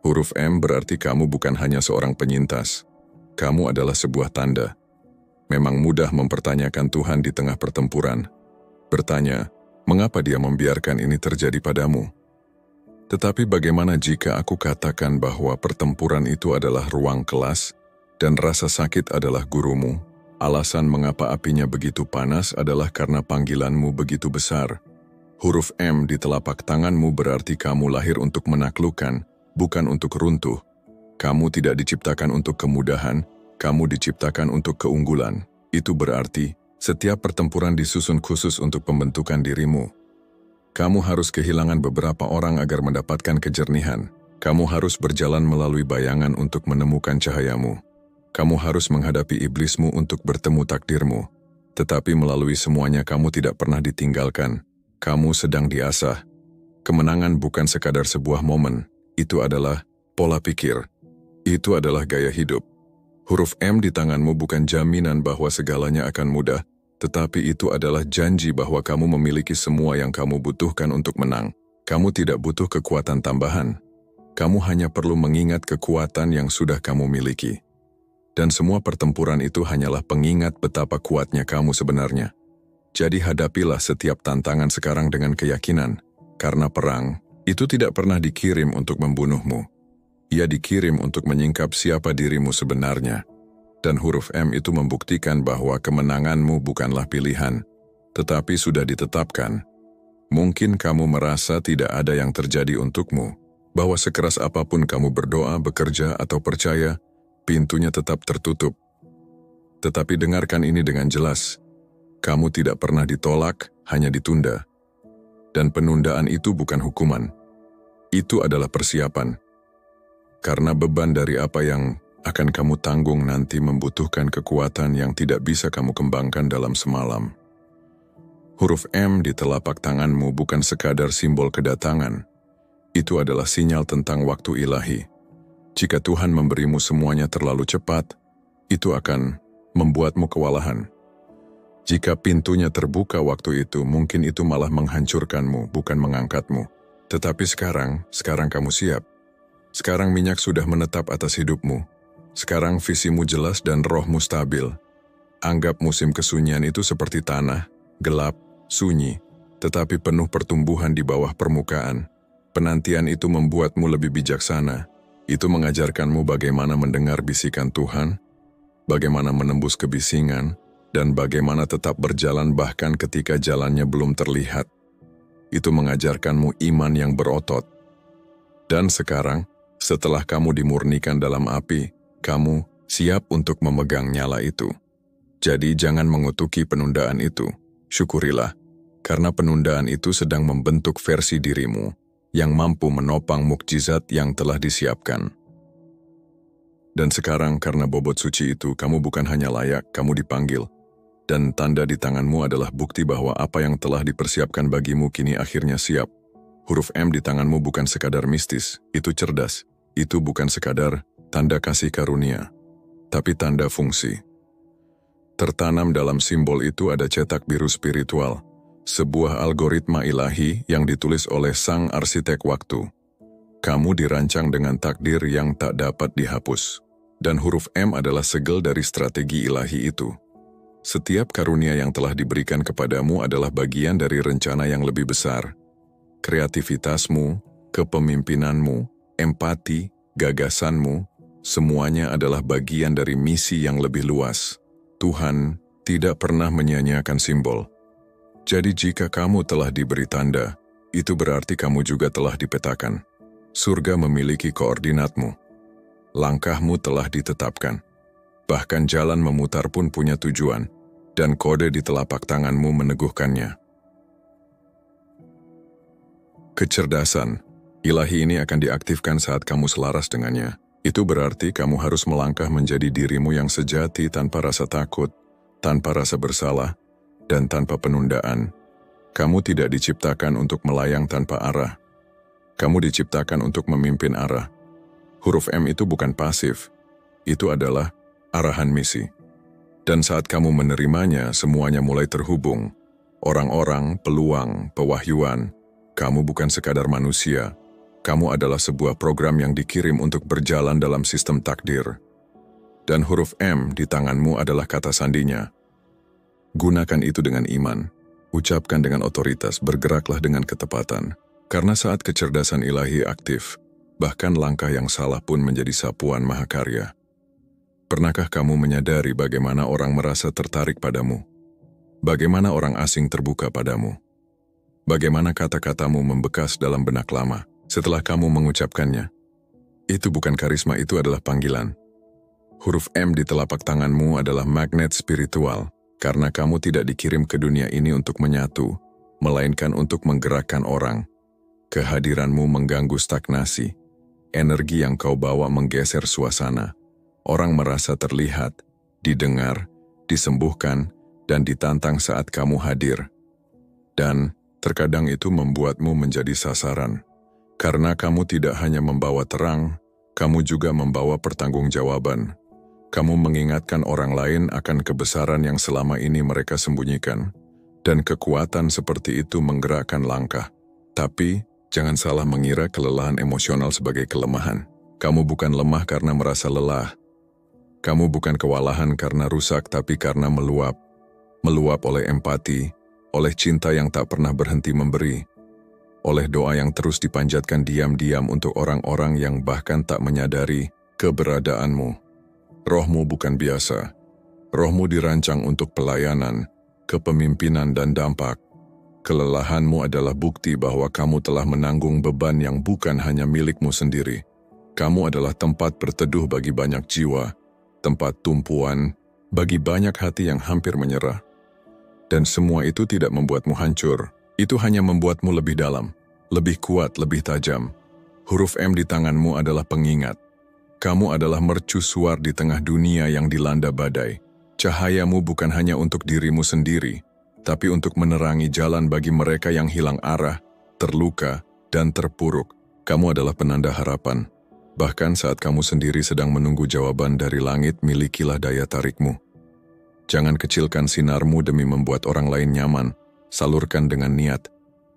Huruf M berarti kamu bukan hanya seorang penyintas. Kamu adalah sebuah tanda. Memang mudah mempertanyakan Tuhan di tengah pertempuran. Bertanya, mengapa Dia membiarkan ini terjadi padamu? Tetapi bagaimana jika aku katakan bahwa pertempuran itu adalah ruang kelas dan rasa sakit adalah gurumu? Alasan mengapa apinya begitu panas adalah karena panggilanmu begitu besar. Huruf M di telapak tanganmu berarti kamu lahir untuk menaklukkan, bukan untuk runtuh. Kamu tidak diciptakan untuk kemudahan, kamu diciptakan untuk keunggulan. Itu berarti setiap pertempuran disusun khusus untuk pembentukan dirimu. Kamu harus kehilangan beberapa orang agar mendapatkan kejernihan. Kamu harus berjalan melalui bayangan untuk menemukan cahayamu. Kamu harus menghadapi iblismu untuk bertemu takdirmu. Tetapi melalui semuanya kamu tidak pernah ditinggalkan. Kamu sedang diasah. Kemenangan bukan sekadar sebuah momen. Itu adalah pola pikir. Itu adalah gaya hidup. Huruf M di tanganmu bukan jaminan bahwa segalanya akan mudah, tetapi itu adalah janji bahwa kamu memiliki semua yang kamu butuhkan untuk menang. Kamu tidak butuh kekuatan tambahan. Kamu hanya perlu mengingat kekuatan yang sudah kamu miliki. Dan semua pertempuran itu hanyalah pengingat betapa kuatnya kamu sebenarnya. Jadi hadapilah setiap tantangan sekarang dengan keyakinan, karena perang itu tidak pernah dikirim untuk membunuhmu. Ia dikirim untuk menyingkap siapa dirimu sebenarnya. Dan huruf M itu membuktikan bahwa kemenanganmu bukanlah pilihan, tetapi sudah ditetapkan. Mungkin kamu merasa tidak ada yang terjadi untukmu, bahwa sekeras apapun kamu berdoa, bekerja, atau percaya, pintunya tetap tertutup. Tetapi dengarkan ini dengan jelas. Kamu tidak pernah ditolak, hanya ditunda. Dan penundaan itu bukan hukuman. Itu adalah persiapan. Karena beban dari apa yang akan kamu tanggung nanti membutuhkan kekuatan yang tidak bisa kamu kembangkan dalam semalam. Huruf M di telapak tanganmu bukan sekadar simbol kedatangan. Itu adalah sinyal tentang waktu ilahi. Jika Tuhan memberimu semuanya terlalu cepat, itu akan membuatmu kewalahan. Jika pintunya terbuka waktu itu, mungkin itu malah menghancurkanmu, bukan mengangkatmu. Tetapi sekarang kamu siap. Sekarang minyak sudah menetap atas hidupmu. Sekarang visimu jelas dan rohmu stabil. Anggap musim kesunyian itu seperti tanah, gelap, sunyi, tetapi penuh pertumbuhan di bawah permukaan. Penantian itu membuatmu lebih bijaksana. Itu mengajarkanmu bagaimana mendengar bisikan Tuhan, bagaimana menembus kebisingan, dan bagaimana tetap berjalan bahkan ketika jalannya belum terlihat. Itu mengajarkanmu iman yang berotot. Dan sekarang, setelah kamu dimurnikan dalam api, kamu siap untuk memegang nyala itu. Jadi jangan mengutuki penundaan itu. Syukurilah, karena penundaan itu sedang membentuk versi dirimu yang mampu menopang mukjizat yang telah disiapkan. Dan sekarang karena bobot suci itu, kamu bukan hanya layak, kamu dipanggil. Dan tanda di tanganmu adalah bukti bahwa apa yang telah dipersiapkan bagimu kini akhirnya siap. Huruf M di tanganmu bukan sekadar mistis, itu cerdas. Itu bukan sekadar tanda kasih karunia, tapi tanda fungsi. Tertanam dalam simbol itu ada cetak biru spiritual, sebuah algoritma ilahi yang ditulis oleh sang arsitek waktu. Kamu dirancang dengan takdir yang tak dapat dihapus. Dan huruf M adalah segel dari strategi ilahi itu. Setiap karunia yang telah diberikan kepadamu adalah bagian dari rencana yang lebih besar. Kreativitasmu, kepemimpinanmu, empati, gagasanmu, semuanya adalah bagian dari misi yang lebih luas. Tuhan tidak pernah menyia-nyiakan simbol. Jadi jika kamu telah diberi tanda, itu berarti kamu juga telah dipetakan. Surga memiliki koordinatmu. Langkahmu telah ditetapkan. Bahkan jalan memutar pun punya tujuan, dan kode di telapak tanganmu meneguhkannya. Kecerdasan ilahi ini akan diaktifkan saat kamu selaras dengannya. Itu berarti kamu harus melangkah menjadi dirimu yang sejati tanpa rasa takut, tanpa rasa bersalah, dan tanpa penundaan. Kamu tidak diciptakan untuk melayang tanpa arah. Kamu diciptakan untuk memimpin arah. Huruf M itu bukan pasif. Itu adalah arahan misi. Dan saat kamu menerimanya, semuanya mulai terhubung. Orang-orang, peluang, pewahyuan. Kamu bukan sekadar manusia. Kamu adalah sebuah program yang dikirim untuk berjalan dalam sistem takdir. Dan huruf M di tanganmu adalah kata sandinya. Gunakan itu dengan iman. Ucapkan dengan otoritas, bergeraklah dengan ketepatan. Karena saat kecerdasan ilahi aktif, bahkan langkah yang salah pun menjadi sapuan mahakarya. Pernahkah kamu menyadari bagaimana orang merasa tertarik padamu? Bagaimana orang asing terbuka padamu? Bagaimana kata-katamu membekas dalam benak lama setelah kamu mengucapkannya. Itu bukan karisma, itu adalah panggilan. Huruf M di telapak tanganmu adalah magnet spiritual, karena kamu tidak dikirim ke dunia ini untuk menyatu, melainkan untuk menggerakkan orang. Kehadiranmu mengganggu stagnasi. Energi yang kau bawa menggeser suasana. Orang merasa terlihat, didengar, disembuhkan, dan ditantang saat kamu hadir. Dan terkadang itu membuatmu menjadi sasaran. Karena kamu tidak hanya membawa terang, kamu juga membawa pertanggungjawaban. Kamu mengingatkan orang lain akan kebesaran yang selama ini mereka sembunyikan. Dan kekuatan seperti itu menggerakkan langkah. Tapi, jangan salah mengira kelelahan emosional sebagai kelemahan. Kamu bukan lemah karena merasa lelah. Kamu bukan kewalahan karena rusak, tapi karena meluap. Meluap oleh empati, oleh cinta yang tak pernah berhenti memberi, oleh doa yang terus dipanjatkan diam-diam untuk orang-orang yang bahkan tak menyadari keberadaanmu. Rohmu bukan biasa. Rohmu dirancang untuk pelayanan, kepemimpinan dan dampak. Kelelahanmu adalah bukti bahwa kamu telah menanggung beban yang bukan hanya milikmu sendiri. Kamu adalah tempat berteduh bagi banyak jiwa, tempat tumpuan bagi banyak hati yang hampir menyerah. Dan semua itu tidak membuatmu hancur, itu hanya membuatmu lebih dalam, lebih kuat, lebih tajam. Huruf M di tanganmu adalah pengingat. Kamu adalah mercusuar di tengah dunia yang dilanda badai. Cahayamu bukan hanya untuk dirimu sendiri, tapi untuk menerangi jalan bagi mereka yang hilang arah, terluka, dan terpuruk. Kamu adalah penanda harapan. Bahkan saat kamu sendiri sedang menunggu jawaban dari langit, milikilah daya tarikmu. Jangan kecilkan sinarmu demi membuat orang lain nyaman. Salurkan dengan niat.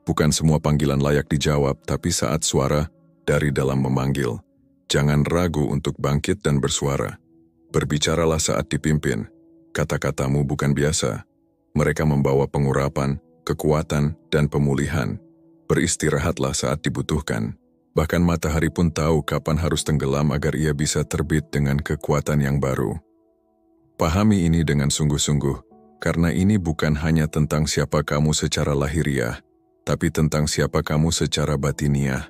Bukan semua panggilan layak dijawab, tapi saat suara dari dalam memanggil. Jangan ragu untuk bangkit dan bersuara. Berbicaralah saat dipimpin. Kata-katamu bukan biasa. Mereka membawa pengurapan, kekuatan, dan pemulihan. Beristirahatlah saat dibutuhkan. Bahkan matahari pun tahu kapan harus tenggelam agar ia bisa terbit dengan kekuatan yang baru. Pahami ini dengan sungguh-sungguh, karena ini bukan hanya tentang siapa kamu secara lahiriah, tapi tentang siapa kamu secara batiniah.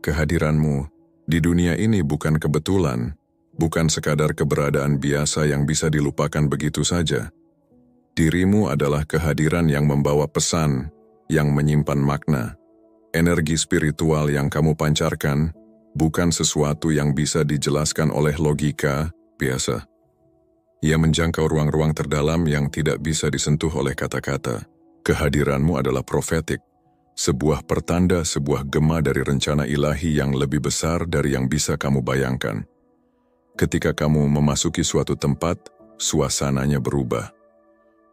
Kehadiranmu di dunia ini bukan kebetulan, bukan sekadar keberadaan biasa yang bisa dilupakan begitu saja. Dirimu adalah kehadiran yang membawa pesan, yang menyimpan makna. Energi spiritual yang kamu pancarkan bukan sesuatu yang bisa dijelaskan oleh logika biasa. Ia menjangkau ruang-ruang terdalam yang tidak bisa disentuh oleh kata-kata. Kehadiranmu adalah profetik, sebuah pertanda, sebuah gema dari rencana ilahi yang lebih besar dari yang bisa kamu bayangkan. Ketika kamu memasuki suatu tempat, suasananya berubah.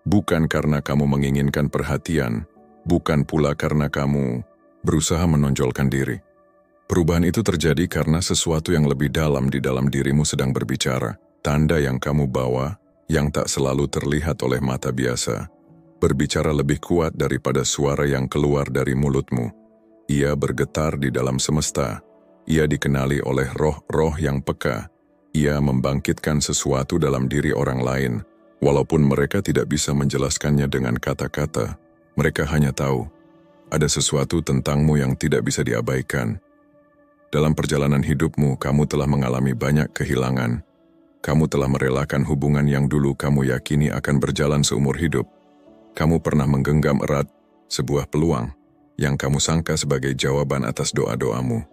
Bukan karena kamu menginginkan perhatian, bukan pula karena kamu berusaha menonjolkan diri. Perubahan itu terjadi karena sesuatu yang lebih dalam di dalam dirimu sedang berbicara. Tanda yang kamu bawa, yang tak selalu terlihat oleh mata biasa, berbicara lebih kuat daripada suara yang keluar dari mulutmu. Ia bergetar di dalam semesta. Ia dikenali oleh roh-roh yang peka. Ia membangkitkan sesuatu dalam diri orang lain, walaupun mereka tidak bisa menjelaskannya dengan kata-kata. Mereka hanya tahu, ada sesuatu tentangmu yang tidak bisa diabaikan. Dalam perjalanan hidupmu, kamu telah mengalami banyak kehilangan. Kamu telah merelakan hubungan yang dulu kamu yakini akan berjalan seumur hidup. Kamu pernah menggenggam erat sebuah peluang yang kamu sangka sebagai jawaban atas doa-doamu,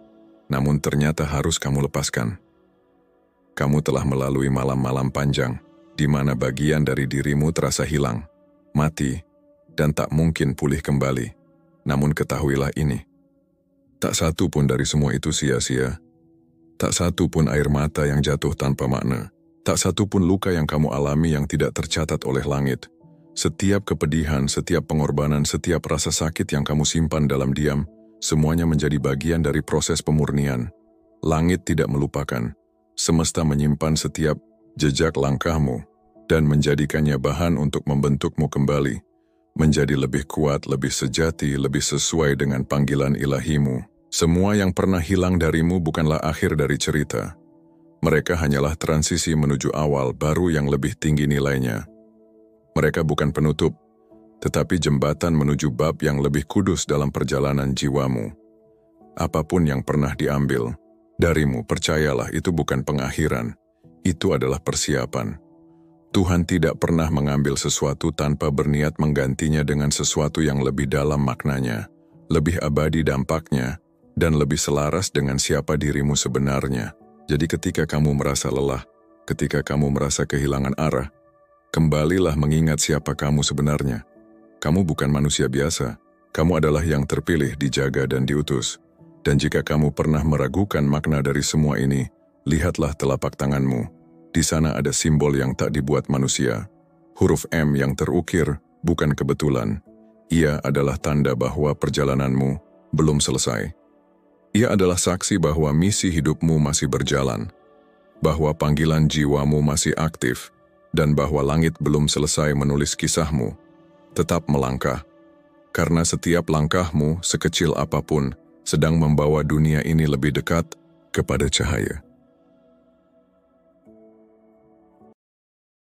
namun ternyata harus kamu lepaskan. Kamu telah melalui malam-malam panjang, di mana bagian dari dirimu terasa hilang, mati, dan tak mungkin pulih kembali. Namun ketahuilah ini, tak satu pun dari semua itu sia-sia. Tak satu pun air mata yang jatuh tanpa makna. Tak satu pun luka yang kamu alami yang tidak tercatat oleh langit. Setiap kepedihan, setiap pengorbanan, setiap rasa sakit yang kamu simpan dalam diam, semuanya menjadi bagian dari proses pemurnian. Langit tidak melupakan. Semesta menyimpan setiap jejak langkahmu dan menjadikannya bahan untuk membentukmu kembali. Menjadi lebih kuat, lebih sejati, lebih sesuai dengan panggilan ilahimu. Semua yang pernah hilang darimu bukanlah akhir dari cerita. Mereka hanyalah transisi menuju awal baru yang lebih tinggi nilainya. Mereka bukan penutup, tetapi jembatan menuju bab yang lebih kudus dalam perjalanan jiwamu. Apapun yang pernah diambil darimu, percayalah itu bukan pengakhiran, itu adalah persiapan. Tuhan tidak pernah mengambil sesuatu tanpa berniat menggantinya dengan sesuatu yang lebih dalam maknanya, lebih abadi dampaknya, dan lebih selaras dengan siapa dirimu sebenarnya. Jadi ketika kamu merasa lelah, ketika kamu merasa kehilangan arah, kembalilah mengingat siapa kamu sebenarnya. Kamu bukan manusia biasa, kamu adalah yang terpilih, dijaga dan diutus. Dan jika kamu pernah meragukan makna dari semua ini, lihatlah telapak tanganmu. Di sana ada simbol yang tak dibuat manusia. Huruf M yang terukir bukan kebetulan. Ia adalah tanda bahwa perjalananmu belum selesai. Ia adalah saksi bahwa misi hidupmu masih berjalan, bahwa panggilan jiwamu masih aktif, dan bahwa langit belum selesai menulis kisahmu. Tetap melangkah, karena setiap langkahmu, sekecil apapun, sedang membawa dunia ini lebih dekat kepada cahaya.